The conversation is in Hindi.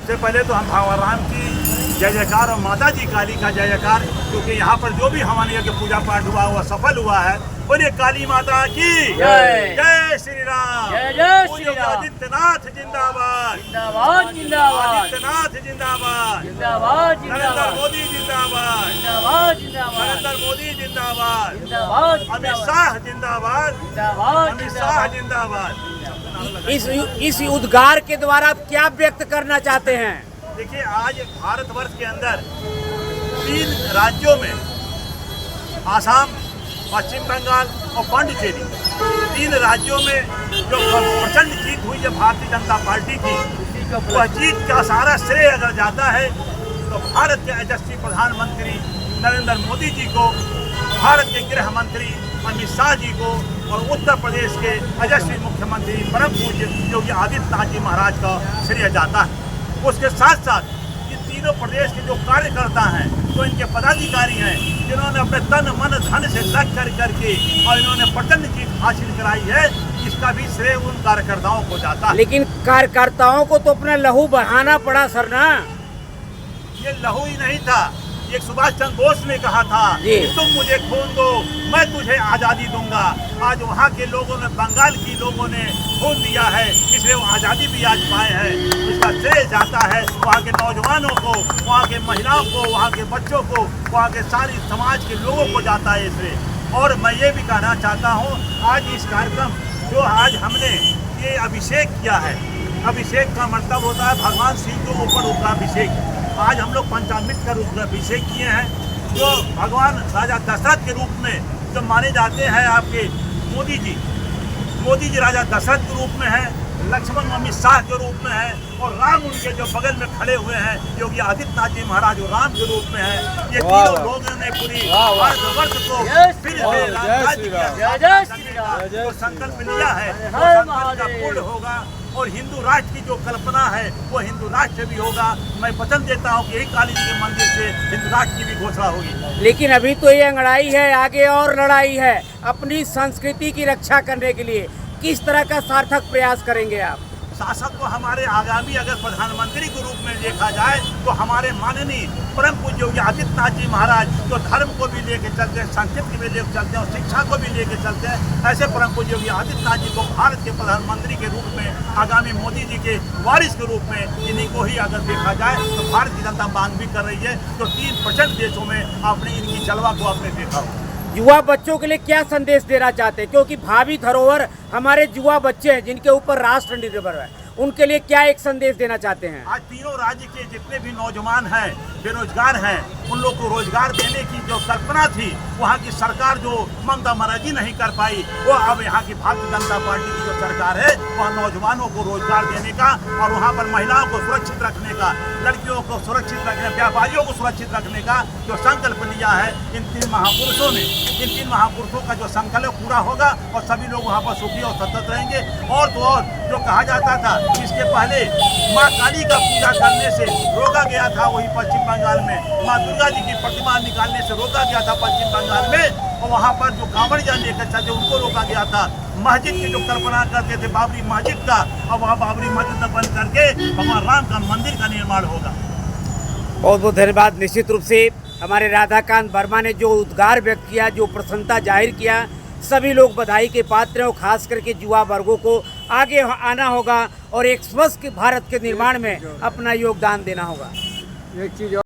सबसे पहले तो हम भगवान राम की जय जयकार और माता जी काली का जय जयकार, क्योंकि यहाँ पर जो भी हमारे यहाँ पूजा पाठ हुआ हुआ सफल हुआ है। बोलिए काली माता की जय। जय श्री राम। जय जय श्री राम। आदित्यनाथ जिंदाबाद, जिंदाबाद जिंदाबाद आदित्यनाथ जिंदाबाद, जिंदाबाद नरेंद्र जिंदाबाद मोदी जिंदाबाद, जिंदाबाद जिंदाबाद नरेंद्र मोदी जिंदाबाद, जिंदाबाद अमित शाह जिंदाबाद, जिंदाबाद अमित शाह जिंदाबाद। इस उद्गार के द्वारा आप क्या व्यक्त करना चाहते हैं? देखिए, आज भारतवर्ष के अंदर 3 राज्यों में आसाम, पश्चिम बंगाल और पांडिचेरी, 3 राज्यों में जो प्रचंड जीत हुई है भारतीय जनता पार्टी की, वह जीत का सारा श्रेय अगर जाता है तो भारत के यशस्वी प्रधानमंत्री नरेंद्र मोदी जी को, भारत के गृह मंत्री अमित शाह जी को और उत्तर प्रदेश के यशस्वी मुख्यमंत्री परम पूज्य योगी आदित्यनाथ जी महाराज का श्रेय जाता है। उसके साथ साथ इन तीनों प्रदेश के जो कार्यकर्ता हैं, जो इनके पदाधिकारी हैं, जिन्होंने अपने तन मन धन से लग करके और इन्होंने प्रचंड जीत हासिल कराई है, इसका भी श्रेय उन कार्यकर्ताओं को जाता है। लेकिन कार्यकर्ताओं को तो अपना लहू बढ़ाना पड़ा सर ना। ये लहू ही नहीं था, एक सुभाष चंद्र बोस ने कहा था कि तुम मुझे खून दो, मैं तुझे आज़ादी दूंगा। आज वहाँ के लोगों ने, बंगाल की लोगों ने खून दिया है, इसलिए वो आज़ादी भी आज पाए हैं। इसका श्रेय जाता है वहाँ के नौजवानों को, वहाँ के महिलाओं को, वहाँ के बच्चों को, वहाँ के सारी समाज के लोगों को जाता है इसलिए। और मैं ये भी कहना चाहता हूँ, आज इस कार्यक्रम जो आज हमने ये अभिषेक किया है, अभिषेक का मतलब होता है भगवान शिव के ऊपर उसका अभिषेक। आज हम लोग पंचामृत का रूप में अभिषेक किए हैं, जो भगवान राजा दशरथ के रूप में जो माने जाते हैं। आपके मोदी जी राजा दशरथ के रूप में है, लक्ष्मण अमित शाह के रूप में है, और राम उनके जो बगल में खड़े हुए हैं योगी आदित्यनाथ जी महाराज जो राम के रूप में है। ये तीनों लोगों ने पूरी भारतवर्ष को फिर से राज्य का जो संकल्प लिया है, वो संकल्प का पूर्ण होगा और हिंदू राष्ट्र की जो कल्पना है वो हिंदू राष्ट्र भी होगा। मैं वचन देता हूँ कि यही काली जी के मंदिर से हिंदू राष्ट्र की भी घोषणा होगी। लेकिन अभी तो ये अंगड़ाई है, आगे और लड़ाई है। अपनी संस्कृति की रक्षा करने के लिए किस तरह का सार्थक प्रयास करेंगे आप? शासक को हमारे आगामी अगर प्रधानमंत्री के रूप में देखा जाए तो हमारे माननीय परम पूज्य योगी आदित्यनाथ जी महाराज जो धर्म को भी लेके चलते हैं, संस्कृति भी लेके चलते हैं और शिक्षा को भी लेके चलते हैं, ऐसे परम पूज्य योगी आदित्यनाथ जी को भारत के प्रधानमंत्री के रूप में, आगामी मोदी जी के वारिस के रूप में इन्हीं को ही अगर देखा जाए तो भारत की जनता मांग भी कर रही है। तो 3 प्रचंड देशों में आपने इनकी जलवा को आपने देखा। युवा बच्चों के लिए क्या संदेश देना चाहते हैं? क्योंकि भावी धरोहर हमारे युवा बच्चे हैं जिनके ऊपर राष्ट्र निर्भर है, उनके लिए क्या एक संदेश देना चाहते हैं? आज तीनों राज्य के जितने भी नौजवान हैं, बेरोजगार हैं, उन लोग को रोजगार देने की जो कल्पना थी, वहाँ की सरकार जो ममता बनर्जी नहीं कर पाई, वो अब यहाँ की भारतीय जनता पार्टी की जो सरकार है वह नौजवानों को रोजगार देने का और वहाँ पर महिलाओं को सुरक्षित रखने का, लड़कियों को सुरक्षित रखने, व्यापारियों को सुरक्षित रखने का जो संकल्प लिया है इन 3 महापुरुषों ने, इन 3 महापुरुषों का जो संकल्प पूरा होगा और सभी लोग वहाँ पर सुखी और सतत रहेंगे। और तो और जो कहा जाता था इसके पहले माँ काली का पूजा करने से रोका गया था, वही पश्चिम बंगाल में माँ दुर्गा जी की प्रतिमा निकालने से रोका गया था पश्चिम बंगाल में, और वहाँ पर जो कांवड़िया लेकर चलते उनको रोका गया था। मस्जिद की जो कल्पना करते थे बाबरी मस्जिद का, अब वहाँ बाबरी मस्जिद बंद करके भगवान राम का मंदिर का निर्माण होगा। बहुत बहुत धन्यवाद। निश्चित रूप से हमारे राधाकांत वर्मा ने जो उद्गार व्यक्त किया, जो प्रसन्नता जाहिर किया, सभी लोग बधाई के पात्र हैं और खास करके युवा वर्गों को आगे आना होगा और एक स्वस्थ भारत के निर्माण में अपना योगदान देना होगा। एक चीज